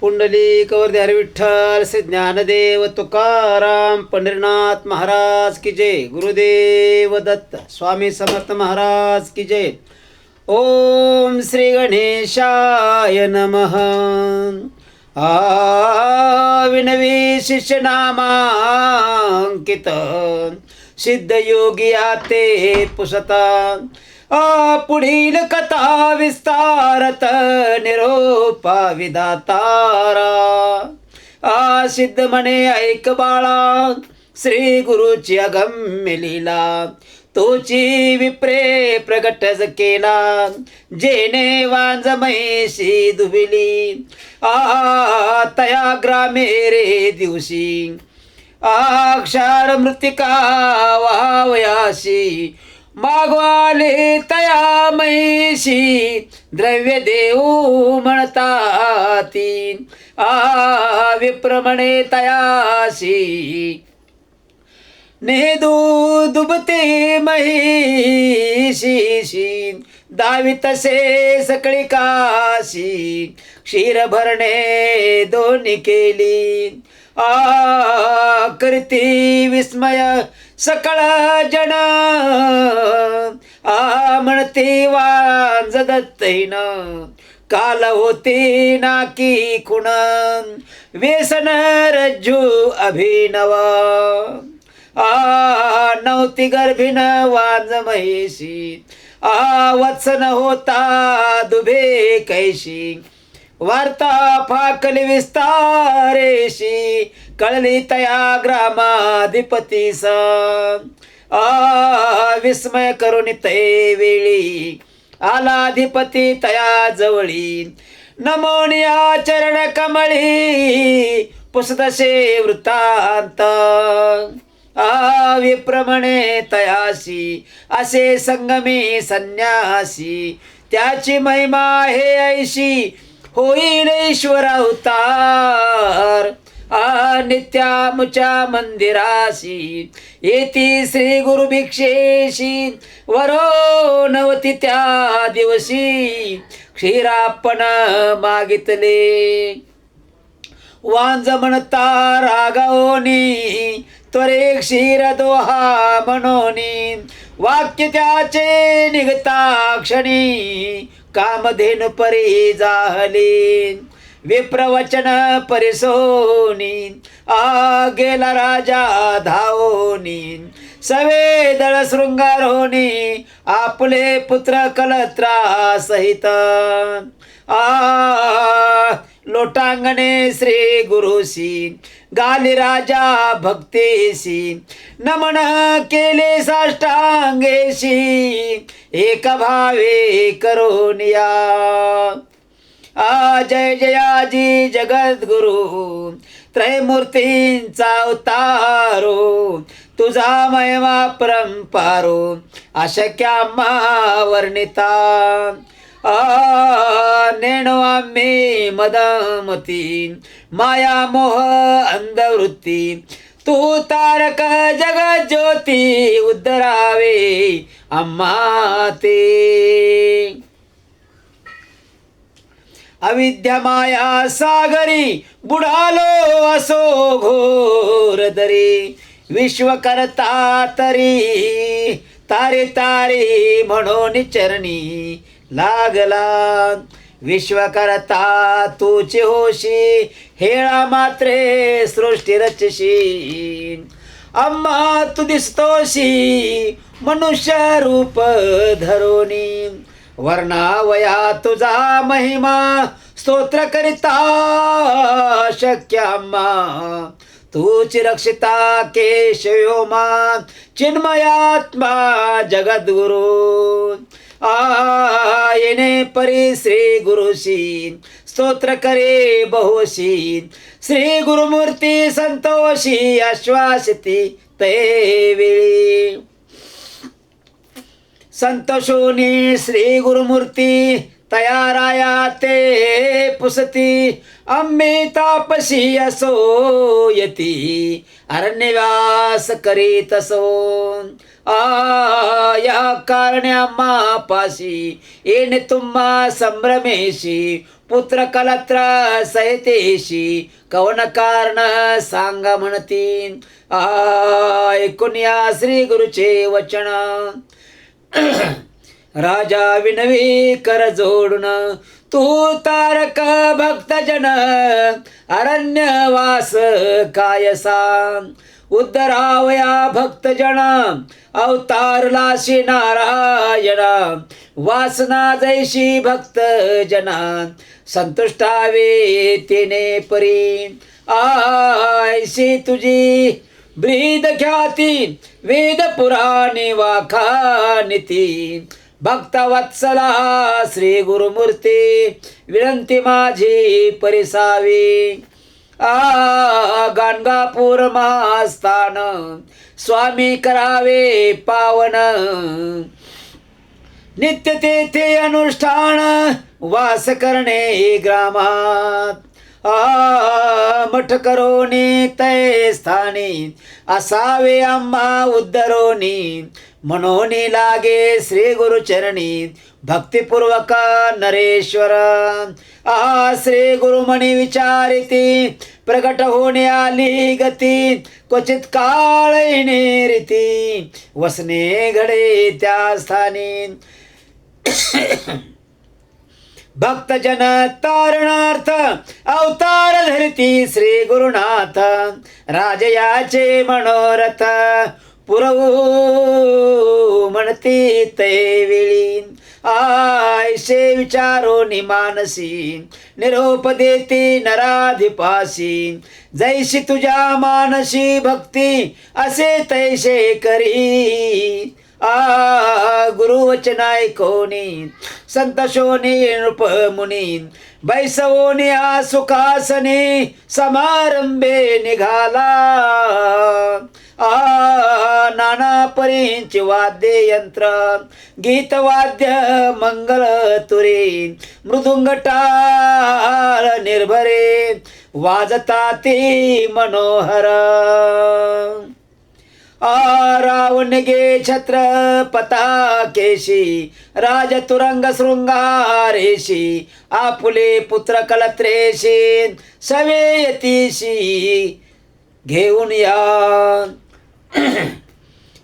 पुंडलिक वरदे विठ्ठल श्री ज्ञानदेव तुकाराम पंढरीनाथ महाराज की जय. गुरुदेव दत्त स्वामी समर्थ महाराज की जय. ओम श्री गणेशाय नमः. विनवी शिष्य नामांकित सिद्ध योगी आते पुसता. पुढील कथा विस्तारत निरोपा विधातारा. सिद्ध म्हणे ऐक बाळा श्री गुरुची अगम्य लीला. तोची विप्रे प्रगटच केला जेने वांज म्हैशी दुबिली. तया ग्रामे रे दिवशी अक्षर मृतिका वावयाशी. मागवाले तया म्हैशी द्रव्य देऊ म्हणताती. विप्रमणे तयाशी नेदू दुबते महिषीशी. दावितसे सकळी काशी क्षीर भरणे दोन्ही केली. करती विस्मय सकळ जन. म्हणते वांज दत्तैन काल होते नाकी खुण. व्यसन रज्जू अभिनव नवती गर्भिन वांज महिषी. वत्सन होता दुभे कैशी. वार्ता फाकली विस्तारेशी कळली तया ग्रामाधिपतीस. विस्मय करून ते वेळी आलाधिपती तया जवळी. नमोनिया चरण कमळी पुसतसे वृत्तांत. विप्रमणे तयाशी असे संगमी संन्यासी. त्याची महिमा हे ऐशी होईल ईश्वर अवतार. नित्यामुच्या मंदिराशी येती श्री गुरु भिक्षेशी. वरो नवती त्या दिवशी क्षीरापण मागितले. वांज म्हणता रागावनी त्वरे क्षीर दोहा म्हणोनी. वाक्य त्याचे निघता क्षणी कामधेनु परी जाहली. विप्रवचन परिसोनी गेला राजा धावोनी. सवेदळ शृंगार होनी आपले पुत्र कलत्रा सहित. लोटांगणे श्री गुरुसी गाली राजा भक्तेसी. नमन केले साष्टांगेशी एक भावे करोनिया. जय जयाजी जगद्गुरु त्रैमूर्तींचा अवतारो. तुझा महिमा परंपारो अशक्याम्हा वर्णिता. नेणो आम्ही मदमती माया मोह अंधवृत्ती. तू तारक जगज्योती उद्धरावे आम्हा ते. अविद्या माया सागरी बुडालो असो घोर दरी. विश्व करता तरी तारे तारे म्हणून चरणी लागला. विश्व करता तूची होशी हेळा मात्रे सृष्टी रचशी. अम्मा तू दिसतोशी मनुष्य रूप धरोनी. वर्णावया तुझा महिमा स्तोत्र करिता शक्य अम्मा. तूची रक्षिता केशव्योमा चिन्मयात्मा जगद्गुरु. येणे परी श्री गुरुशी स्तोत्र करे बहुशी. श्री गुरुमूर्ती संतोषी आश्वासिती ते वेळी. संतोषोनी श्री गुरुमूर्ती तयाराया ते पुसती. आम्ही तापसी असो यती अरण्यवास करीत असो. या कारण्या मापाशी येणे तुम्हा संभ्रमेशी पुत्र कलत्र सहितेशी कवन कारण सांगा म्हणती. ऐकून या श्री गुरुचे वचन. राजा विनवी कर जोडून तू तारक भक्तजन अरण्यवास कायसा. उद्धरावया भक्तजन अवतारलाशी नारायण. वासना जैशी भक्तजना संतुष्टावे तिने परी. ऐशी तुझी ब्रीद ख्याती वेद पुराणे वाखानिती. भक्तवत्सला श्री गुरुमूर्ती विनंती माझी परिसावी. गाणगापूर महास्थान स्वामी करावे पावन. नित्य तेथे अनुष्ठान वास करणे ग्रामात. मठ करोनी तै स्थानी असावे आम्हा उद्धरोनी. मनोनी लागे श्री गुरुचरणी भक्तिपूर्वक नरेश्वर. श्री गुरुमणी विचारिती प्रगट होणे आली गती. क्वचित काळीने रीती वसने घडे त्या स्थानी. भक्तजन तारणार्थ अवतार धरती श्री गुरुनाथ. राजयाचे मनोरथ पुरवू म्हणती ते वेळी. ऐसे विचारो मानसी निरोप देती नराधिपासी. जैशी तुझ्या मानसी भक्ती असे तैसे करी. गुरुवचन ऐकोनी संतोषोनी नृपमुनी. बैसवोनी सुखासनी समारंभे निघाला. नाना परींची वाद्य यंत्र गीतवाद्य मंगल तुरी. मृदुंग टाळ निर्भरे वाजता ती मनोहर. रावण गे छत्रपता केशी राजतुरंग शृंगारेशी. आपुले पुत्र कलत्रेशी सवेयतीशी घेऊन या.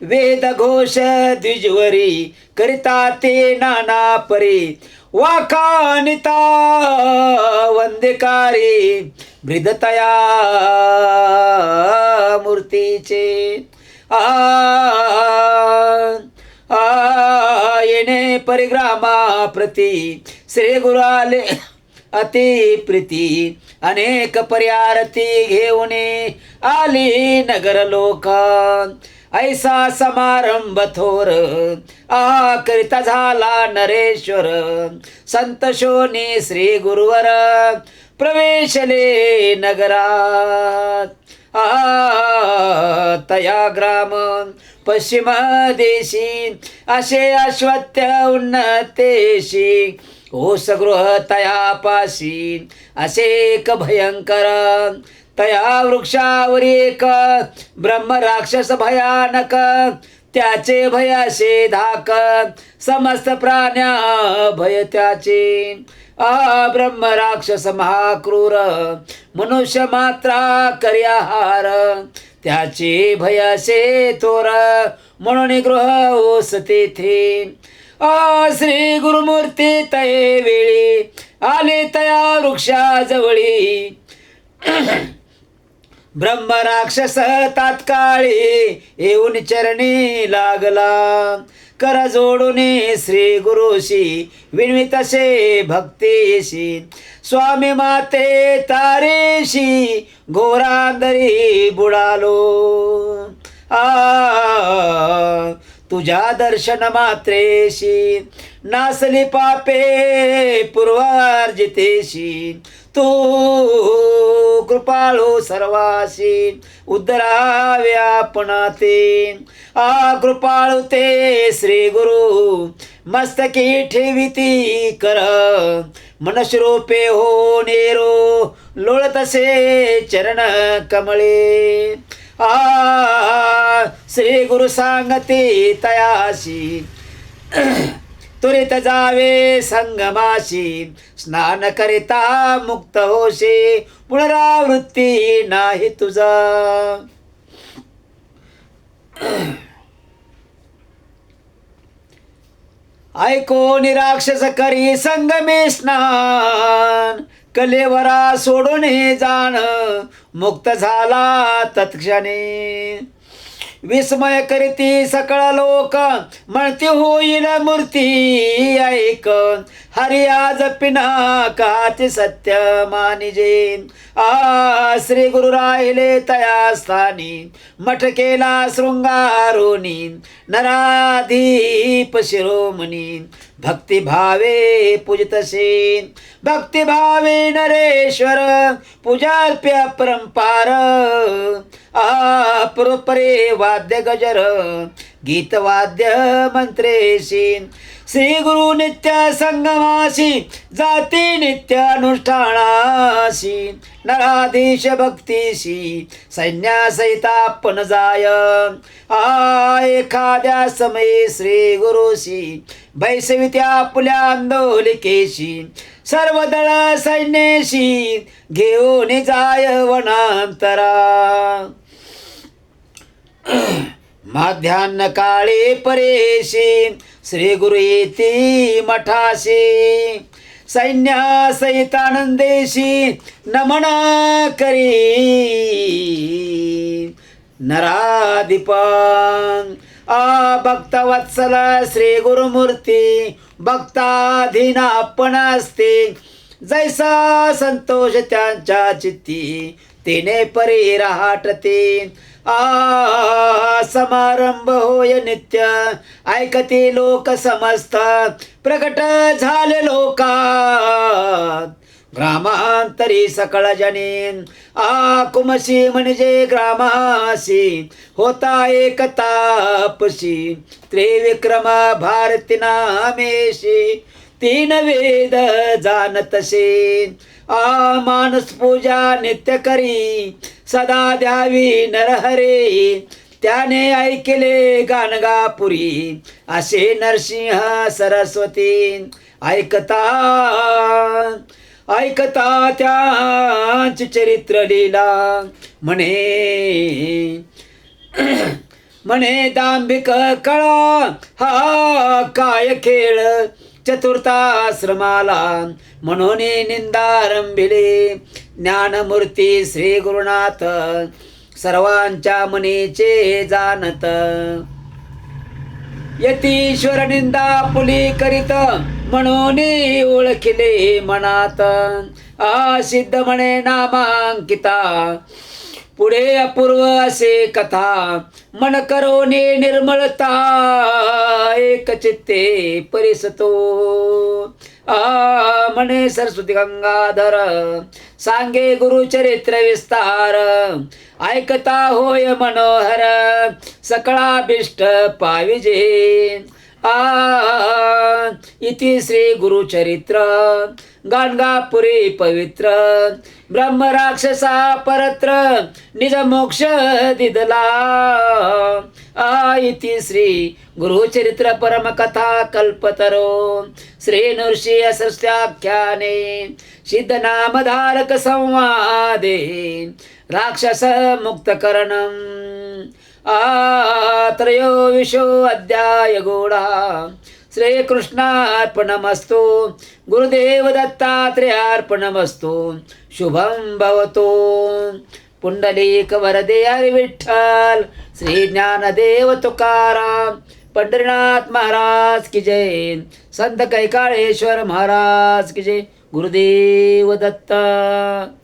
वेद घोष द्विजवरी करिता ते नाना परी. वाखानिता वंदेकारी ब्रिदतया मूर्तीचे. येणे परिग्रामा प्रती श्री गुरु आले अति प्रीती. अनेक पर्यारती घेऊन आली नगर लोक. ऐसा समारंभ थोर करिता झाला नरेश्वर. संतोषोनी श्री गुरुवर प्रवेशले नगरात. तया ग्राम पश्चिम देशी असे अश्वत्य उन्नतेशी. ओसगृह तया पाशी असे एक भयंकर. तया वृक्षावरी एक ब्रह्म राक्षस भयानक. त्याचे भयासे धाक समस्त प्राण्या भय त्याचे. ब्रह्म राक्षस महाक्रूर मनुष्य मात्रा कर्याहार. त्याचे भयासे थोर म्हणून गृह ओस तेथे. श्री गुरुमूर्ती तये वेळी आले तया वृक्षाजवळी. ब्रह्म राक्षस तात्काळी येऊन चरणी लागला. कर जोडून श्री गुरुशी विनवितसे भक्तीशी. स्वामी माते तारेशी घोरांदरी बुडालो. तुझ्या दर्शन मात्रेशी नासली पापे पूर्वार्जितेशी. तू कृपाळू सर्वासी उद्धरावे आपणाते. कृपाळू ते श्री गुरु मस्तकी ठेविती कर. मनस्वरूपे हो नेरो लोळतसे चरण कमळे. श्री गुरु सांगते तयाशी त्वरित जावे संगमाशी, स्नान करिता मुक्त होशे, पुनरावृत्ती नाही तुझा. ऐको निराक्षस करी संगमे स्नान, कलेवरा सोडून जाण, मुक्त झाला तत्क्षणी. विस्मय करीती सकळ लोक, म्हणती होईल मूर्ती ऐक, हरी आज पिनाकाचे सत्य मानिजे. श्री गुरु राहिले तया स्थानी, मठ केला शृंगारोनी, नराधीप शिरोमणी, भक्तिभावे पूजितसे. भक्तिभावे नरेश्वर, पूजाप्य परंपार, परोपरे वाद्य गजर, गीत वाद्य मंत्रेशी. श्री गुरु नित्य संगमासी, जाती नित्य अनुष्ठानासी, नराधीश भक्तीशी, सैन्यासहितापण जाय. एखाद्या समयी श्री गुरुशी, बैसवित्या आपुल्या आंदोलिकेशी, सर्व दळ सैन्यशी, घेऊन जाय वनांतरा. माध्यान्ह काळी परेशी, श्री गुरु येती मठाशी, सैन्यासहित आनंदेशी, नमन करी नराधिपन. भक्तवत्सल श्री गुरुमूर्ती, भक्ताधीन आपण असते, जैसा संतोष त्यांच्या चित्ती, तिने परी रहाटते. समारंभ होय नित्य, ऐकते लोक समस्त, प्रकट झाले लोकात, ग्रामांतरी सकळ जनीन. कुमशी म्हणजे ग्रामासी, होता एक तापसी, त्रिविक्रम भारती नामेशी, तीन वेद जाणतसे. मानस पूजा नित्य करी, सदा द्यावी नरहरे, त्याने ऐकले गाणगापुरी, असे नरसिंह सरस्वती. ऐकता ऐकता त्यांची चरित्र लीला, म्हणे दांभिक कळा हा काय खेळ, चतुर्थाश्रमाला म्हणून निंदारंभिले. ज्ञानमूर्ती श्री गुरुनाथ, सर्वांच्या मनीचे जाणत. यतीश्वर निंदा पुली करीत, म्हणून ओळखिले मनात. सिद्ध म्हणे नामांकिता, पुढे अपूर्व असे कथा, मन करोने निर्मळता, एक चित्ते परिसतो. म्हणे सरस्वती गंगाधर, सांगे गुरुचरित्र विस्तार, ऐकता होय मनोहर, सकळाभिष्ट पाविजे. इति श्री गुरुचरित्र, गाणगापुरी पवित्र, ब्रह्म राक्षसा परत्र, निज मोक्ष दिदला. इति श्री गुरुचरित्र परमकथा कल्पतरो, श्री नृसिंह सहस्राख्याने, सिद्ध नामधारक संवादे, राक्षस मुक्तकरणम. त्रयोविंशो अध्याय गूढा. श्रीकृष्णार्पणमस्तु. गुरुदेव दत्तात्रेयार्पणमस्तु. शुभं भवतु. पुंडलीक वरदे हरी विठ्ठल. श्री ज्ञानदेव तुकाराम पंढरीनाथ महाराज की जय. संत कैकाळेश्वर महाराज की जय. गुरुदेव दत्ता.